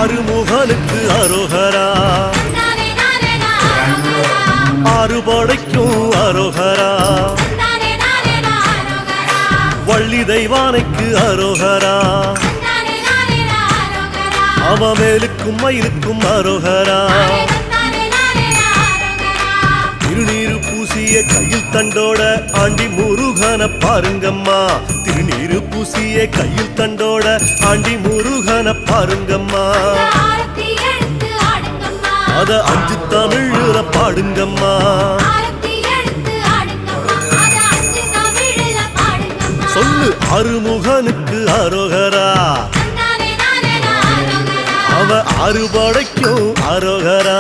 அருமுகனுக்கு அரோகரா, ஆறுபடைக்கும் அரோகரா, வள்ளி தெய்வானைக்கு அரோகரா, அவமேலுக்கும் மயிலுக்கும் அரோகரா, திருநீரு பூசிய கையில் தண்டோட ஆண்டி முருகன பாருங்கம்மா, திருநீரு பூசிய கையில் தண்டோட ஆண்டி முருகன பாருங்கம்மா, அத 5 தமிழ்ல பாடுங்கம்மா, சொல்லு அருமுகனுக்கு அரோகரா, அவ அறுபடைக்கும் அரோகரா.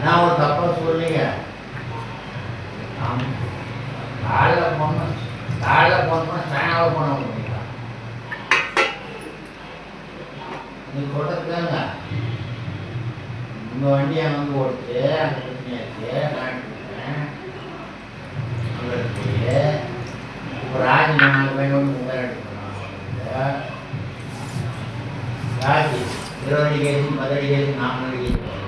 நான் ஒரு தப்பா சொல்லிங்க, காலைல போனோம் சாயங்காலம் போன முடியுங்களா? நீ சொல்றதுக்காங்க உங்க வண்டியை வந்து ஓடிச்சு அந்த பிரச்சனையாச்சு, போய் ஒரு ராஜி 4 பேர் மொபைல் எடுத்துக்கணும், ராஜி 20 கேஜி 10 கேஜி 4 கேஜி